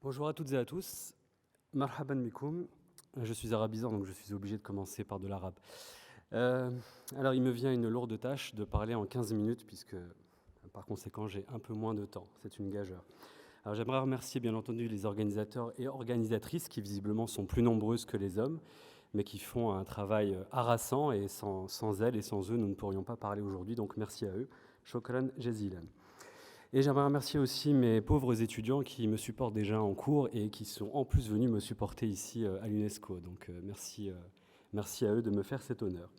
Bonjour à toutes et à tous. Marhaban bikoum. Je suis arabisant, donc je suis obligé de commencer par de l'arabe. Alors, il me vient une lourde tâche de parler en 15 minutes, puisque, par conséquent, j'ai un peu moins de temps. C'est une gageure. Alors, j'aimerais remercier, bien entendu, les organisateurs et organisatrices, qui visiblement sont plus nombreuses que les hommes, mais qui font un travail harassant, et sans elles et sans eux, nous ne pourrions pas parler aujourd'hui, donc merci à eux. Shukran jazilan. Et j'aimerais remercier aussi mes pauvres étudiants qui me supportent déjà en cours et qui sont en plus venus me supporter ici à l'UNESCO. Donc merci à eux de me faire cet honneur.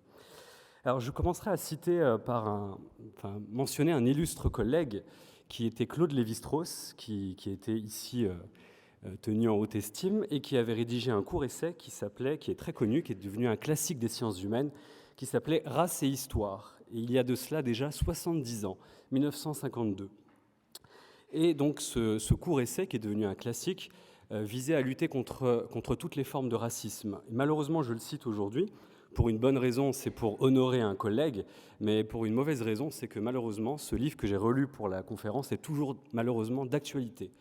Alors je commencerai à citer mentionner un illustre collègue qui était Claude Lévi-Strauss, qui était ici tenu en haute estime et qui avait rédigé un court essai qui est très connu, qui est devenu un classique des sciences humaines, qui s'appelait Race et Histoire. Et il y a de cela déjà 70 ans, 1952. Et donc ce court essai, qui est devenu un classique, visait à lutter contre toutes les formes de racisme. Et malheureusement, je le cite aujourd'hui, pour une bonne raison, c'est pour honorer un collègue, mais pour une mauvaise raison, c'est que malheureusement, ce livre que j'ai relu pour la conférence est toujours malheureusement d'actualité.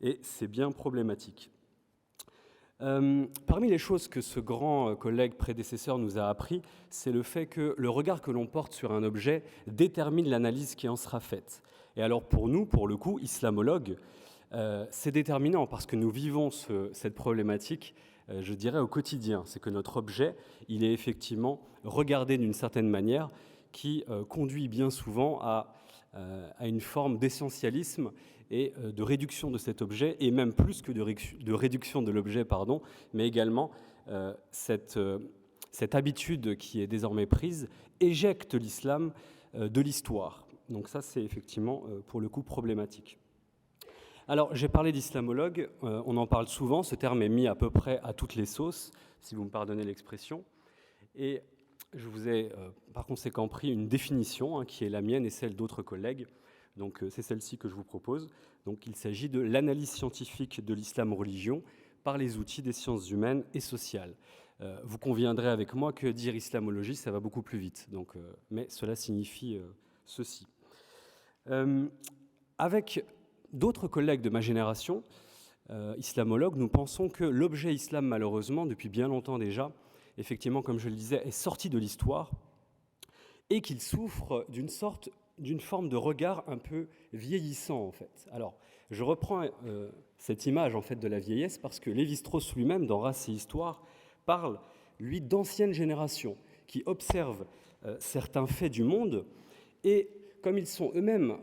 Et c'est bien problématique. Parmi les choses que ce grand collègue prédécesseur nous a appris, c'est le fait que le regard que l'on porte sur un objet détermine l'analyse qui en sera faite. Et alors pour nous, pour le coup, islamologues, c'est déterminant parce que nous vivons cette problématique, je dirais, au quotidien. C'est que notre objet, il est effectivement regardé d'une certaine manière qui conduit bien souvent à une forme d'essentialisme et de réduction de cet objet, et même plus que de réduction de l'objet, mais également cette habitude qui est désormais prise éjecte l'islam de l'histoire. Donc ça, c'est effectivement, pour le coup, problématique. Alors, j'ai parlé d'islamologue, on en parle souvent, ce terme est mis à peu près à toutes les sauces, si vous me pardonnez l'expression, et je vous ai par conséquent pris une définition qui est la mienne et celle d'autres collègues. Donc c'est celle-ci que je vous propose. Donc il s'agit de l'analyse scientifique de l'islam-religion par les outils des sciences humaines et sociales. Vous conviendrez avec moi que dire islamologie, ça va beaucoup plus vite. Donc, mais cela signifie ceci. Avec d'autres collègues de ma génération, islamologues, nous pensons que l'objet islam, malheureusement, depuis bien longtemps déjà, effectivement, comme je le disais, est sorti de l'histoire et qu'il souffre d'une forme de regard un peu vieillissant, en fait. Alors, je reprends cette image, en fait, de la vieillesse parce que Lévi-Strauss lui-même, dans Race et Histoire, parle, lui, d'anciennes générations qui observent certains faits du monde et, comme ils sont eux-mêmes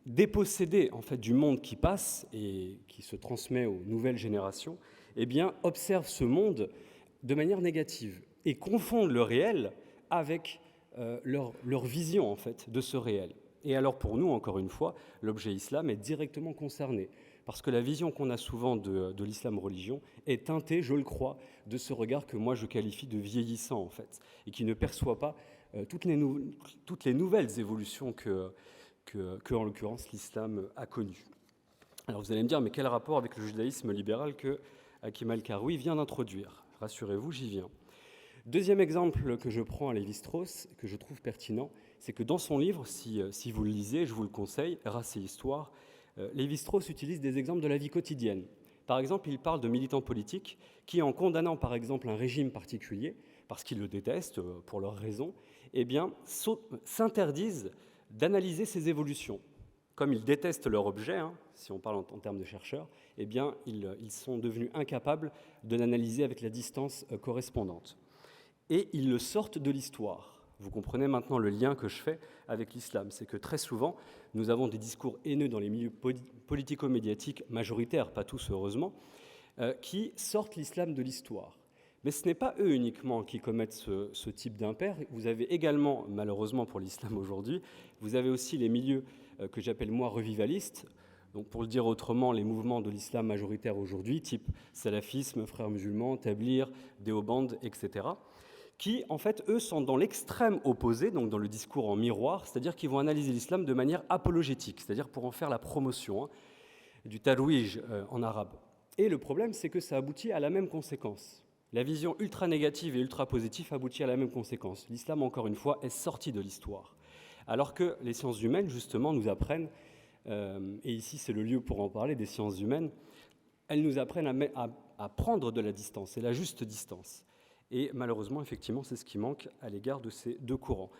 dépossédés, en fait, du monde qui passe et qui se transmet aux nouvelles générations, eh bien, observent ce monde de manière négative et confondent le réel avec leur vision en fait de ce réel. Et alors pour nous, encore une fois, l'objet islam est directement concerné parce que la vision qu'on a souvent de l'islam-religion est teintée, je le crois, de ce regard que moi je qualifie de vieillissant en fait et qui ne perçoit pas toutes les nouvelles évolutions que en l'occurrence l'islam a connues. Alors vous allez me dire, mais quel rapport avec le judaïsme libéral que Hakim Al-Karoui vient d'introduire? Rassurez-vous, j'y viens. Deuxième exemple que je prends à Lévi-Strauss, que je trouve pertinent, c'est que dans son livre, si vous le lisez, je vous le conseille, Race et Histoire, Lévi-Strauss utilise des exemples de la vie quotidienne. Par exemple, il parle de militants politiques qui, en condamnant par exemple un régime particulier, parce qu'ils le détestent pour leurs raisons, eh bien, s'interdisent d'analyser ces évolutions. Comme ils détestent leur objet, si on parle en termes de chercheurs, eh bien, ils sont devenus incapables de l'analyser avec la distance correspondante. Et ils le sortent de l'histoire. Vous comprenez maintenant le lien que je fais avec l'islam. C'est que très souvent, nous avons des discours haineux dans les milieux politico-médiatiques majoritaires, pas tous heureusement, qui sortent l'islam de l'histoire. Mais ce n'est pas eux uniquement qui commettent ce type d'impair. Vous avez également, malheureusement pour l'islam aujourd'hui, vous avez aussi les milieux que j'appelle moi revivalistes, donc pour le dire autrement, les mouvements de l'islam majoritaire aujourd'hui, type salafisme, frères musulmans, tablir, déoband, etc., qui, en fait, eux, sont dans l'extrême opposé, donc dans le discours en miroir, c'est-à-dire qu'ils vont analyser l'islam de manière apologétique, c'est-à-dire pour en faire la promotion, du tarwij en arabe. Et le problème, c'est que ça aboutit à la même conséquence. La vision ultra-négative et ultra-positive aboutit à la même conséquence. L'islam, encore une fois, est sorti de l'histoire. Alors que les sciences humaines, justement, nous apprennent, et ici c'est le lieu pour en parler, des sciences humaines, elles nous apprennent à prendre de la distance, et la juste distance. Et malheureusement, effectivement, c'est ce qui manque à l'égard de ces deux courants.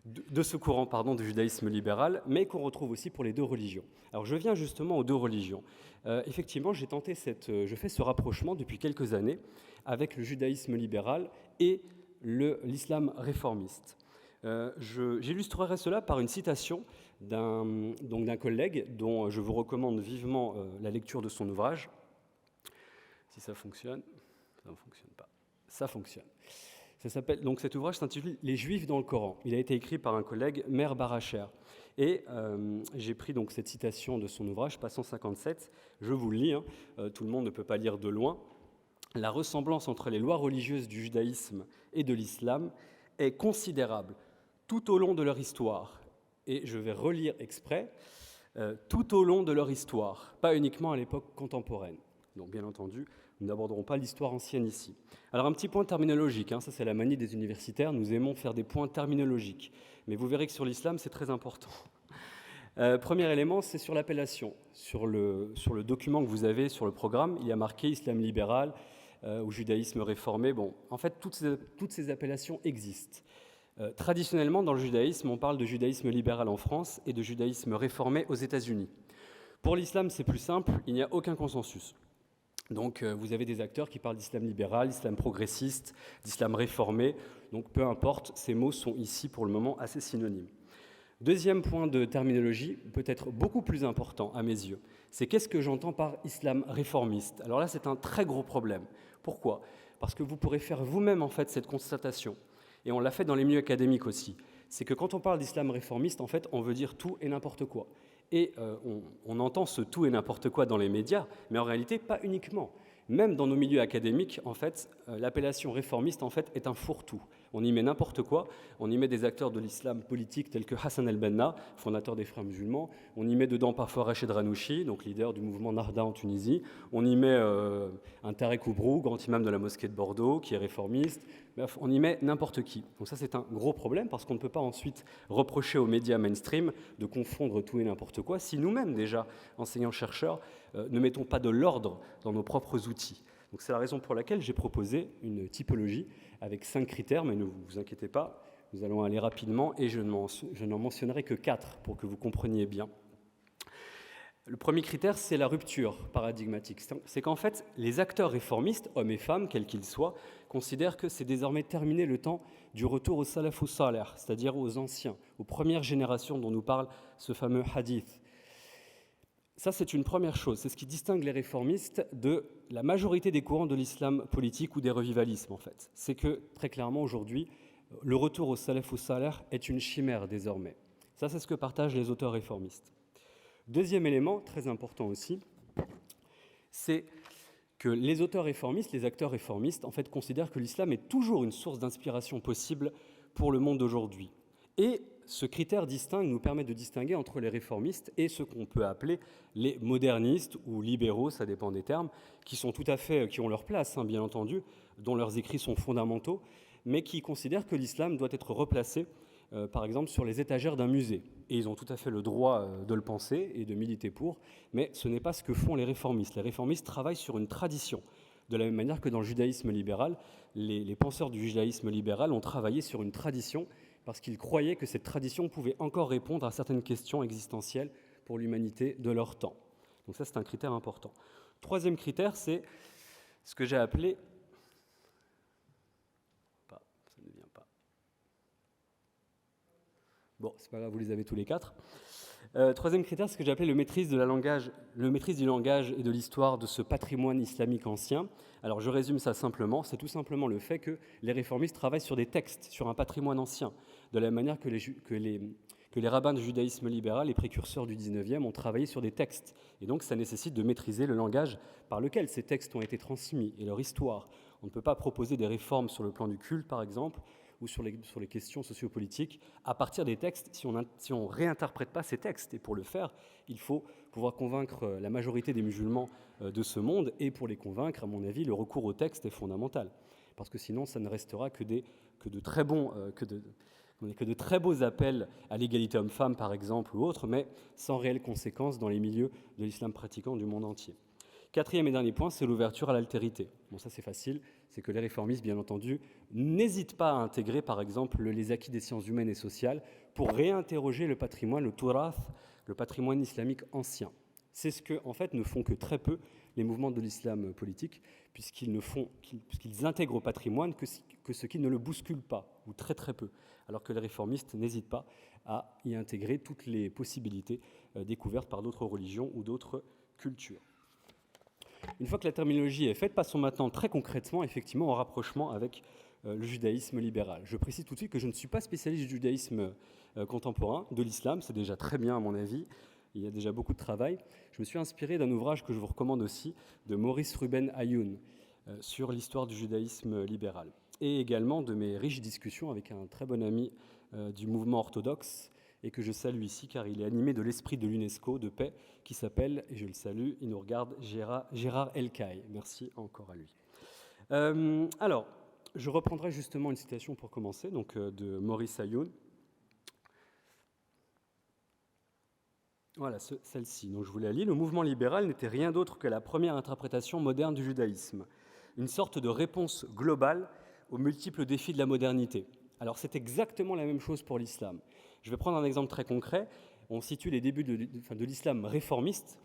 De ce courant du judaïsme libéral, mais qu'on retrouve aussi pour les deux religions. Alors je viens justement aux deux religions. Effectivement, je fais ce rapprochement depuis quelques années avec le judaïsme libéral et l'islam réformiste. J'illustrerai cela par une citation d'un collègue dont je vous recommande vivement la lecture de son ouvrage. Si ça fonctionne, ça ne fonctionne pas. Ça fonctionne. Cet ouvrage s'intitule « Les Juifs dans le Coran ». Il a été écrit par un collègue, Meir Baracher. Et j'ai pris donc cette citation de son ouvrage, page 157. Je vous le lis, tout le monde ne peut pas lire de loin. « La ressemblance entre les lois religieuses du judaïsme et de l'islam est considérable tout au long de leur histoire. » Et je vais relire exprès, tout au long de leur histoire, pas uniquement à l'époque contemporaine. Donc bien entendu, nous n'aborderons pas l'histoire ancienne ici. Alors un petit point terminologique, ça c'est la manie des universitaires, nous aimons faire des points terminologiques. Mais vous verrez que sur l'islam, c'est très important. Premier élément, c'est sur l'appellation. Sur le document que vous avez sur le programme, il y a marqué islam libéral ou judaïsme réformé. Bon, en fait, toutes ces appellations existent. Traditionnellement, dans le judaïsme, on parle de judaïsme libéral en France et de judaïsme réformé aux États-Unis. Pour l'islam, c'est plus simple, il n'y a aucun consensus. Donc vous avez des acteurs qui parlent d'islam libéral, d'islam progressiste, d'islam réformé. Donc peu importe, ces mots sont ici pour le moment assez synonymes. Deuxième point de terminologie, peut-être beaucoup plus important à mes yeux, c'est qu'est-ce que j'entends par islam réformiste. Alors là, c'est un très gros problème. Pourquoi ? Parce que vous pourrez faire vous-même en fait cette constatation. Et on l'a fait dans les milieux académiques aussi. C'est que quand on parle d'islam réformiste, en fait, on veut dire tout et n'importe quoi. Et on entend ce tout et n'importe quoi dans les médias, mais en réalité, pas uniquement. Même dans nos milieux académiques, en fait, l'appellation réformiste, en fait, est un fourre-tout. On y met n'importe quoi. On y met des acteurs de l'islam politique tels que Hassan el-Banna, fondateur des Frères musulmans. On y met dedans parfois Rachid Ranouchi, donc leader du mouvement Nahda en Tunisie. On y met un Tarek Oubrou, grand imam de la mosquée de Bordeaux, qui est réformiste. Bref, on y met n'importe qui. Donc ça, c'est un gros problème parce qu'on ne peut pas ensuite reprocher aux médias mainstream de confondre tout et n'importe quoi si nous-mêmes, déjà, enseignants-chercheurs, ne mettons pas de l'ordre dans nos propres outils. Donc c'est la raison pour laquelle j'ai proposé une typologie avec 5 critères, mais ne vous inquiétez pas, nous allons aller rapidement et je n'en mentionnerai que 4 pour que vous compreniez bien. Le premier critère, c'est la rupture paradigmatique. C'est qu'en fait, les acteurs réformistes, hommes et femmes, quels qu'ils soient, considèrent que c'est désormais terminé le temps du retour au salaf ou salih, c'est-à-dire aux anciens, aux premières générations dont nous parle ce fameux hadith. Ça, c'est une première chose. C'est ce qui distingue les réformistes de la majorité des courants de l'islam politique ou des revivalismes, en fait. C'est que, très clairement, aujourd'hui, le retour au salaf ou salih est une chimère désormais. Ça, c'est ce que partagent les auteurs réformistes. Deuxième élément, très important aussi, c'est que les auteurs réformistes, les acteurs réformistes, en fait, considèrent que l'islam est toujours une source d'inspiration possible pour le monde d'aujourd'hui. Et ce critère distinct nous permet de distinguer entre les réformistes et ce qu'on peut appeler les modernistes ou libéraux, ça dépend des termes, qui ont leur place, bien entendu, dont leurs écrits sont fondamentaux, mais qui considèrent que l'islam doit être replacé, par exemple, sur les étagères d'un musée. Et ils ont tout à fait le droit de le penser et de militer pour, mais ce n'est pas ce que font les réformistes. Les réformistes travaillent sur une tradition. De la même manière que dans le judaïsme libéral, les penseurs du judaïsme libéral ont travaillé sur une tradition parce qu'ils croyaient que cette tradition pouvait encore répondre à certaines questions existentielles pour l'humanité de leur temps. Donc ça, c'est un critère important. Troisième critère, c'est ce que j'ai appelé... Ça ne vient pas. Bon, c'est pas grave, vous les avez tous les 4. Troisième critère, c'est ce que j'ai appelé le maîtrise du langage et de l'histoire de ce patrimoine islamique ancien. Alors je résume ça simplement, c'est tout simplement le fait que les réformistes travaillent sur des textes, sur un patrimoine ancien, de la même manière que les rabbins du judaïsme libéral, les précurseurs du 19e, ont travaillé sur des textes. Et donc ça nécessite de maîtriser le langage par lequel ces textes ont été transmis et leur histoire. On ne peut pas proposer des réformes sur le plan du culte, par exemple, ou sur les questions sociopolitiques, à partir des textes, si on ne réinterprète pas ces textes. Et pour le faire, il faut pouvoir convaincre la majorité des musulmans de ce monde, et pour les convaincre, à mon avis, le recours au texte est fondamental. Parce que sinon, ça ne restera que de très beaux appels à l'égalité homme-femme, par exemple, ou autre, mais sans réelles conséquences dans les milieux de l'islam pratiquant du monde entier. Quatrième et dernier point, c'est l'ouverture à l'altérité. Bon, ça c'est facile, c'est que les réformistes, bien entendu, n'hésitent pas à intégrer, par exemple, les acquis des sciences humaines et sociales pour réinterroger le patrimoine, le turath, le patrimoine islamique ancien. C'est ce que, en fait, ne font que très peu les mouvements de l'islam politique, puisqu'ils intègrent au patrimoine que ce qui ne le bouscule pas, ou très très peu, alors que les réformistes n'hésitent pas à y intégrer toutes les possibilités découvertes par d'autres religions ou d'autres cultures. Une fois que la terminologie est faite, passons maintenant très concrètement, effectivement, au rapprochement avec le judaïsme libéral. Je précise tout de suite que je ne suis pas spécialiste du judaïsme contemporain, de l'islam, c'est déjà très bien à mon avis, il y a déjà beaucoup de travail. Je me suis inspiré d'un ouvrage que je vous recommande aussi, de Maurice Ruben Ayoun, sur l'histoire du judaïsme libéral. Et également de mes riches discussions avec un très bon ami du mouvement orthodoxe, et que je salue ici car il est animé de l'esprit de l'UNESCO de paix qui s'appelle, et je le salue, il nous regarde, Gérard Elkaï. Merci encore à lui. Alors, je reprendrai justement une citation pour commencer, donc de Maurice Ayoun. Voilà, celle-ci, donc je vous la lis. Le mouvement libéral n'était rien d'autre que la première interprétation moderne du judaïsme, une sorte de réponse globale aux multiples défis de la modernité. Alors c'est exactement la même chose pour l'islam. Je vais prendre un exemple très concret. On situe les débuts de l'islam réformiste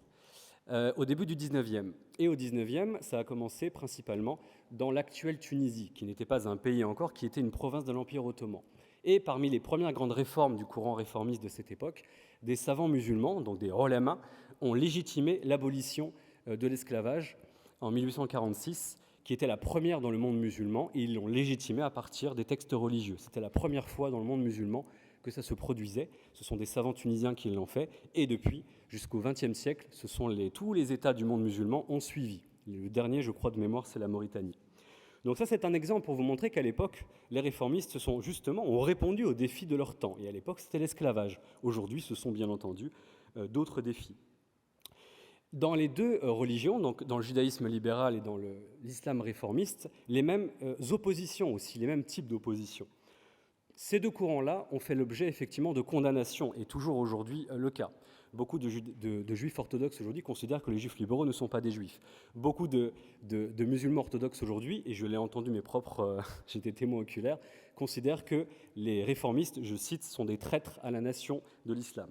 au début du 19e. Et au 19e, ça a commencé principalement dans l'actuelle Tunisie, qui n'était pas un pays encore, qui était une province de l'Empire ottoman. Et parmi les premières grandes réformes du courant réformiste de cette époque, des savants musulmans, donc des ulama, ont légitimé l'abolition de l'esclavage en 1846, qui était la première dans le monde musulman, et ils l'ont légitimé à partir des textes religieux. C'était la première fois dans le monde musulman que ça se produisait. Ce sont des savants tunisiens qui l'ont fait, et depuis, jusqu'au XXe siècle, tous les États du monde musulman ont suivi. Le dernier, je crois de mémoire, c'est la Mauritanie. Donc ça, c'est un exemple pour vous montrer qu'à l'époque, les réformistes ont répondu aux défis de leur temps. Et à l'époque, c'était l'esclavage. Aujourd'hui, ce sont bien entendu d'autres défis. Dans les deux religions, donc dans le judaïsme libéral et dans l'islam réformiste, les mêmes oppositions aussi, les mêmes types d'oppositions. Ces deux courants-là ont fait l'objet effectivement de condamnations, et toujours aujourd'hui le cas. Beaucoup de juifs orthodoxes aujourd'hui considèrent que les juifs libéraux ne sont pas des juifs. Beaucoup de musulmans orthodoxes aujourd'hui, et je l'ai entendu j'étais témoin oculaire, considèrent que les réformistes, je cite, sont des traîtres à la nation de l'islam.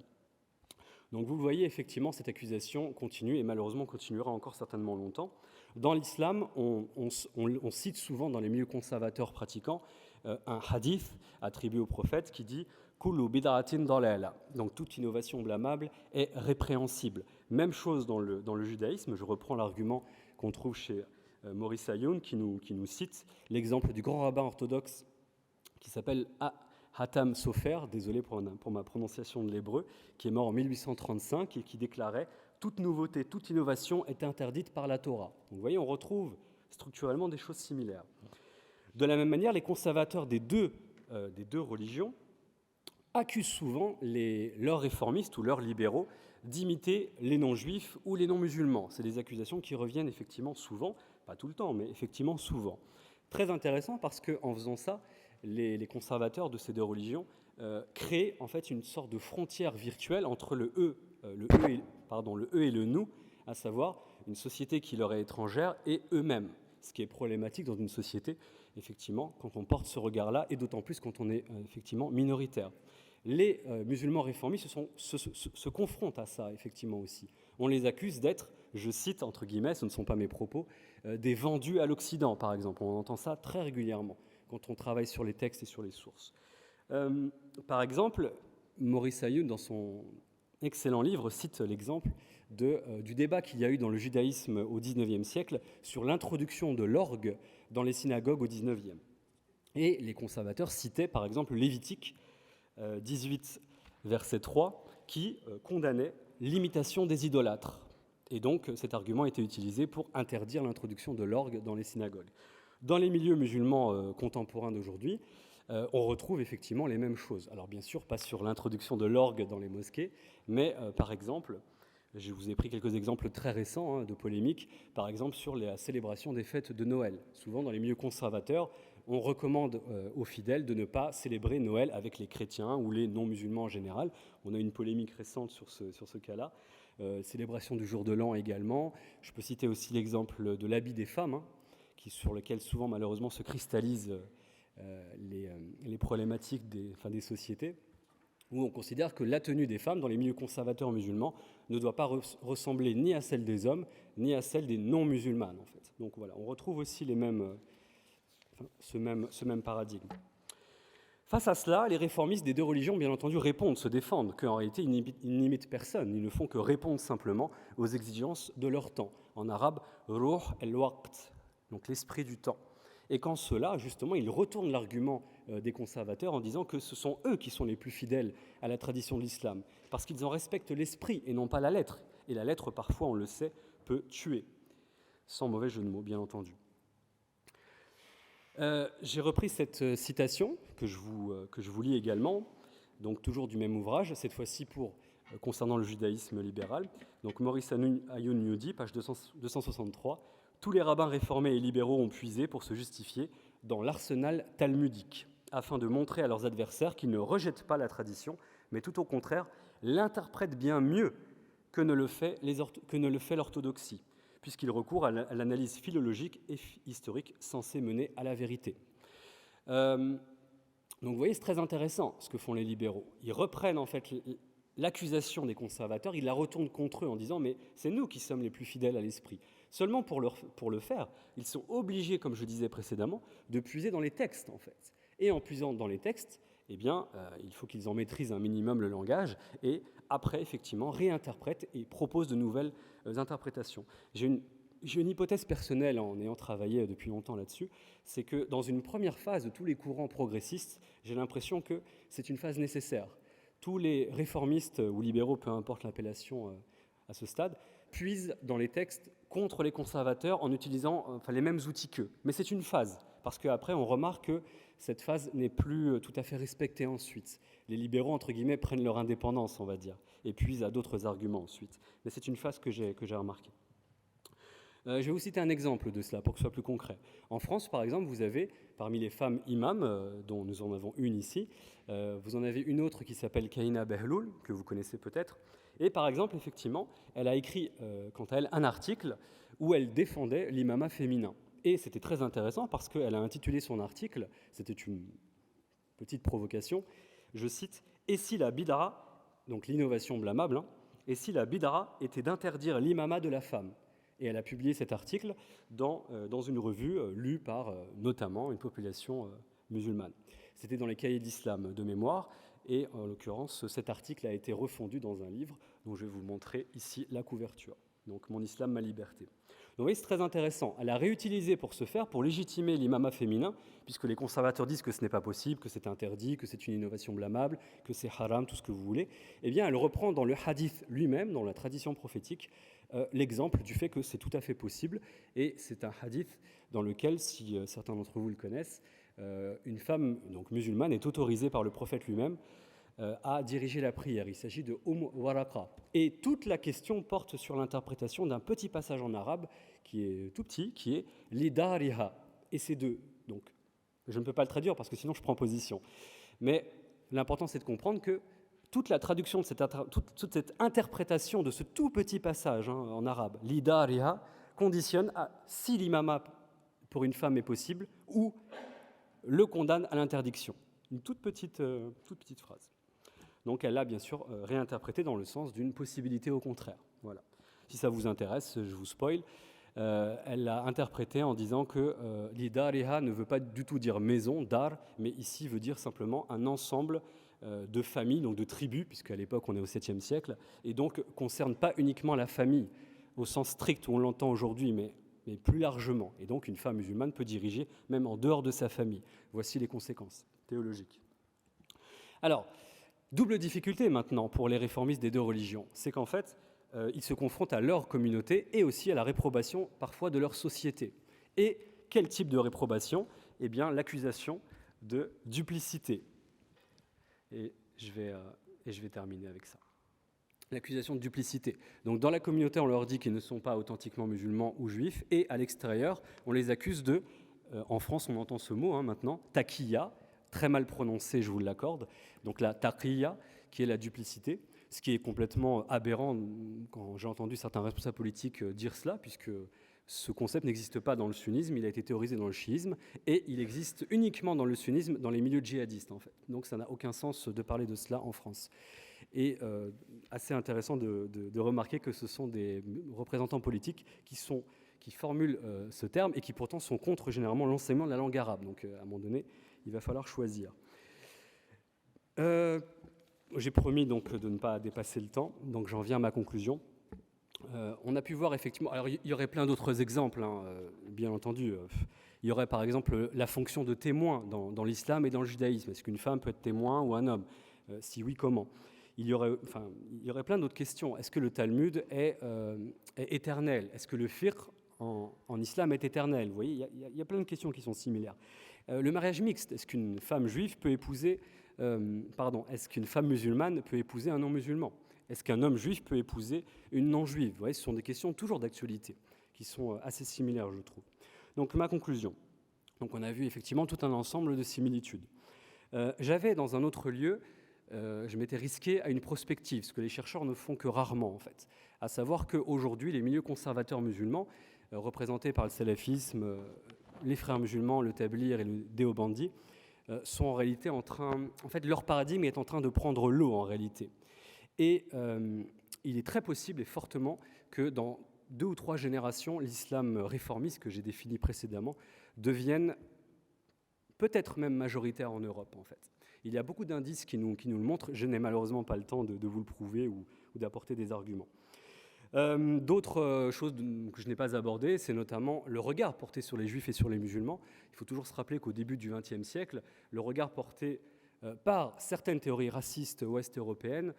Donc vous voyez effectivement cette accusation continue et malheureusement continuera encore certainement longtemps. Dans l'islam, on cite souvent dans les milieux conservateurs pratiquants un hadith attribué au prophète qui dit « Kullu bid'atin dalala ». Donc toute innovation blâmable est répréhensible. Même chose dans le judaïsme, je reprends l'argument qu'on trouve chez Maurice Ayoun qui nous cite l'exemple du grand rabbin orthodoxe qui s'appelle Hatam Sofer, désolé pour ma prononciation de l'hébreu, qui est mort en 1835 et qui déclarait « Toute nouveauté, toute innovation est interdite par la Torah ». Donc, vous voyez, on retrouve structurellement des choses similaires. De la même manière, les conservateurs des deux religions accusent souvent leurs réformistes ou leurs libéraux d'imiter les non-juifs ou les non-musulmans. C'est des accusations qui reviennent effectivement souvent, pas tout le temps, mais effectivement souvent. Très intéressant parce qu'en faisant ça, les conservateurs de ces deux religions créent en fait une sorte de frontière virtuelle entre le eux et le nous, à savoir une société qui leur est étrangère et eux-mêmes, ce qui est problématique dans une société, effectivement, quand on porte ce regard-là, et d'autant plus quand on est effectivement minoritaire. Les musulmans réformistes se confrontent à ça, effectivement aussi. On les accuse d'être, je cite, entre guillemets, ce ne sont pas mes propos, des vendus à l'Occident, par exemple. On entend ça très régulièrement quand on travaille sur les textes et sur les sources. Par exemple, Maurice Ayoun, dans son excellent livre, cite l'exemple du débat qu'il y a eu dans le judaïsme au XIXe siècle sur l'introduction de l'orgue dans les synagogues au XIXe. Et les conservateurs citaient par exemple Lévitique 18, verset 3, qui condamnait l'imitation des idolâtres. Et donc cet argument était utilisé pour interdire l'introduction de l'orgue dans les synagogues. Dans les milieux musulmans contemporains d'aujourd'hui, on retrouve effectivement les mêmes choses. Alors bien sûr, pas sur l'introduction de l'orgue dans les mosquées, mais par exemple, je vous ai pris quelques exemples très récents de polémiques, par exemple sur la célébration des fêtes de Noël. Souvent dans les milieux conservateurs, on recommande aux fidèles de ne pas célébrer Noël avec les chrétiens ou les non-musulmans en général. On a une polémique récente sur ce cas-là. célébration du jour de l'an également. Je peux citer aussi l'exemple de l'habit des femmes, sur lequel souvent malheureusement se cristallisent les problématiques des sociétés, où on considère que la tenue des femmes dans les milieux conservateurs musulmans ne doit pas ressembler ni à celle des hommes, ni à celle des non-musulmanes, en fait. Donc voilà, on retrouve aussi ce même paradigme. Face à cela, les réformistes des deux religions, bien entendu, répondent, se défendent, qu'en réalité, ils n'imitent personne, ils ne font que répondre simplement aux exigences de leur temps. En arabe, « ruh el-waqt », donc l'esprit du temps. Et qu'en cela, justement, ils retournent l'argument des conservateurs en disant que ce sont eux qui sont les plus fidèles à la tradition de l'islam, parce qu'ils en respectent l'esprit et non pas la lettre. Et la lettre, parfois, on le sait, peut tuer, sans mauvais jeu de mots, bien entendu. J'ai repris cette citation que je vous lis également, donc toujours du même ouvrage, cette fois-ci concernant le judaïsme libéral. Donc Maurice Ayoun nous dit, page 263, « Tous les rabbins réformés et libéraux ont puisé pour se justifier dans l'arsenal talmudique, afin de montrer à leurs adversaires qu'ils ne rejettent pas la tradition, mais tout au contraire l'interprètent bien mieux que ne le fait l'orthodoxie, puisqu'il recourt à l'analyse philologique et historique censée mener à la vérité. » Donc vous voyez, c'est très intéressant ce que font les libéraux. Ils reprennent en fait l'accusation des conservateurs, ils la retournent contre eux en disant « mais c'est nous qui sommes les plus fidèles à l'esprit ». Seulement pour le faire, ils sont obligés, comme je disais précédemment, de puiser dans les textes en fait. Et en puisant dans les textes, eh bien, il faut qu'ils en maîtrisent un minimum le langage et après, effectivement, réinterprètent et proposent de nouvelles interprétations. J'ai une hypothèse personnelle en ayant travaillé depuis longtemps là-dessus, c'est que dans une première phase de tous les courants progressistes, j'ai l'impression que c'est une phase nécessaire. Tous les réformistes ou libéraux, peu importe l'appellation à ce stade, puisent dans les textes contre les conservateurs en utilisant les mêmes outils qu'eux. Mais c'est une phase, parce qu'après on remarque que cette phase n'est plus tout à fait respectée ensuite. Les libéraux, entre guillemets, prennent leur indépendance, on va dire, et puisent à d'autres arguments ensuite. Mais c'est une phase que j'ai remarquée. Je vais vous citer un exemple de cela pour que ce soit plus concret. En France, par exemple, vous avez, parmi les femmes imams, dont nous en avons une ici, vous en avez une autre qui s'appelle Kaina Behloul, que vous connaissez peut-être. Et par exemple, effectivement, elle a écrit, quant à elle, un article où elle défendait l'imamat féminin. Et c'était très intéressant parce qu'elle a intitulé son article, c'était une petite provocation, je cite, « Et si la bid'a, donc l'innovation blâmable, et si la bid'a était d'interdire l'imamat de la femme ?» Et elle a publié cet article dans une revue lue par notamment une population musulmane. C'était dans les cahiers d'islam de mémoire, et en l'occurrence, cet article a été refondu dans un livre dont je vais vous montrer ici la couverture. Donc, Mon islam, ma liberté. Donc, vous voyez, c'est très intéressant. Elle a réutilisé pour ce faire, pour légitimer l'imamat féminin, puisque les conservateurs disent que ce n'est pas possible, que c'est interdit, que c'est une innovation blâmable, que c'est haram, tout ce que vous voulez. Eh bien, elle reprend dans le hadith lui-même, dans la tradition prophétique, l'exemple du fait que c'est tout à fait possible. Et c'est un hadith dans lequel, si certains d'entre vous le connaissent, une femme donc musulmane est autorisée par le prophète lui-même à diriger la prière. Il s'agit de Waraqa. Et toute la question porte sur l'interprétation d'un petit passage en arabe qui est tout petit, qui est l'idariha. Et c'est deux. Donc, je ne peux pas le traduire parce que sinon je prends position. Mais l'important, c'est de comprendre que toute la traduction de toute cette interprétation de ce tout petit passage en arabe, l'idariha, conditionne à si l'imamat pour une femme est possible ou le condamne à l'interdiction. Une toute petite phrase. Donc elle l'a bien sûr réinterprété dans le sens d'une possibilité au contraire. Voilà. Si ça vous intéresse, je vous spoil. Elle l'a interprété en disant que l'idariha ne veut pas du tout dire maison, dar, mais ici veut dire simplement un ensemble de familles, donc de tribus, puisqu'à l'époque on est au 7e siècle, et donc concerne pas uniquement la famille au sens strict où on l'entend aujourd'hui, mais plus largement. Et donc une femme musulmane peut diriger même en dehors de sa famille. Voici les conséquences théologiques. Alors, double difficulté maintenant pour les réformistes des deux religions, c'est qu'en fait, ils se confrontent à leur communauté et aussi à la réprobation parfois de leur société. Et quel type de réprobation ? Eh bien, l'accusation de duplicité. Et je vais terminer avec ça. L'accusation de duplicité. Donc dans la communauté, on leur dit qu'ils ne sont pas authentiquement musulmans ou juifs, et à l'extérieur, on les accuse de, en France on entend ce mot maintenant, taqiya, très mal prononcé, je vous l'accorde, donc la taqiyya, qui est la duplicité. ce qui est complètement aberrant quand j'ai entendu certains responsables politiques dire cela, puisque ce concept n'existe pas dans le sunnisme, il a été théorisé dans le chiisme, et il existe uniquement dans le sunnisme, dans les milieux djihadistes, en fait. Donc ça n'a aucun sens de parler de cela en France. Et assez intéressant de remarquer que ce sont des représentants politiques qui formulent ce terme et qui pourtant sont contre généralement l'enseignement de la langue arabe. Donc à un moment donné, il va falloir choisir. J'ai promis donc de ne pas dépasser le temps, donc j'en viens à ma conclusion. On a pu voir effectivement, alors il y aurait plein d'autres exemples, hein, bien entendu. Il y aurait par exemple la fonction de témoin dans l'islam et dans le judaïsme. Est-ce qu'une femme peut être témoin ou un homme? Si oui, comment? Il y aurait plein d'autres questions. Est-ce que le Talmud est éternel? Est-ce que le fiqh en islam est éternel? Vous voyez, il y a plein de questions qui sont similaires. Le mariage mixte, est-ce qu'une femme juive peut épouser, est-ce qu'une femme musulmane peut épouser un non-musulman? Est-ce qu'un homme juif peut épouser une non-juive? Vous voyez, ce sont des questions toujours d'actualité, qui sont assez similaires, je trouve. Donc, ma conclusion. Donc, on a vu effectivement tout un ensemble de similitudes. J'avais, dans un autre lieu, je m'étais risqué à une prospective, ce que les chercheurs ne font que rarement, en fait. À savoir qu'aujourd'hui, les milieux conservateurs musulmans, représentés par le salafisme, les frères musulmans, le Tabligh et le Déobandi, sont en réalité en fait, leur paradigme est en train de prendre l'eau, en réalité. Et il est très possible et fortement que dans 2 ou 3 générations, l'islam réformiste que j'ai défini précédemment devienne peut-être même majoritaire en Europe, en fait. Il y a beaucoup d'indices qui nous le montrent. Je n'ai malheureusement pas le temps de vous le prouver ou d'apporter des arguments. D'autres choses que je n'ai pas abordées, c'est notamment le regard porté sur les juifs et sur les musulmans. Il faut toujours se rappeler qu'au début du XXe siècle, le regard porté par certaines théories racistes ouest-européennes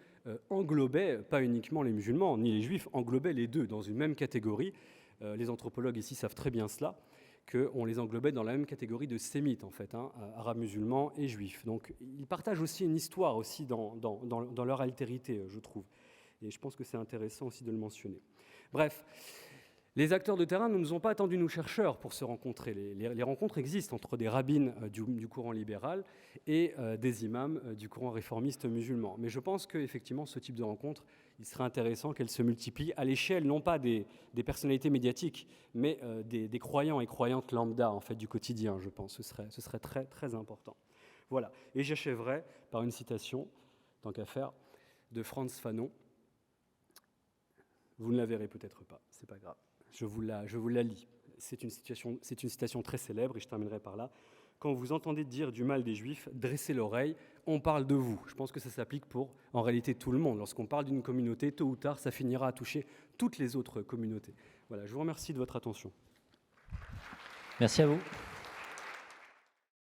englobait pas uniquement les musulmans ni les juifs, englobait les deux dans une même catégorie. Les anthropologues ici savent très bien cela, qu'on les englobait dans la même catégorie de sémites, en fait, hein, arabes musulmans et juifs. Donc ils partagent aussi une histoire aussi dans leur altérité, je trouve. Et je pense que c'est intéressant aussi de le mentionner. Bref, les acteurs de terrain ne nous ont pas attendu, nous chercheurs, pour se rencontrer. Les rencontres existent entre des rabbins du courant libéral et des imams du courant réformiste musulman. Mais je pense qu'effectivement, ce type de rencontre, il serait intéressant qu'elle se multiplie à l'échelle, non pas des personnalités médiatiques, mais des croyants et croyantes lambda, en fait, du quotidien, je pense. Ce serait très, très important. Voilà. Et j'achèverai par une citation, tant qu'à faire, de Frantz Fanon. Vous ne la verrez peut-être pas, c'est pas grave. Je vous la lis. C'est une citation très célèbre et je terminerai par là. Quand vous entendez dire du mal des Juifs, dressez l'oreille, on parle de vous. Je pense que ça s'applique pour, en réalité, tout le monde. Lorsqu'on parle d'une communauté, tôt ou tard, ça finira à toucher toutes les autres communautés. Voilà, je vous remercie de votre attention. Merci à vous.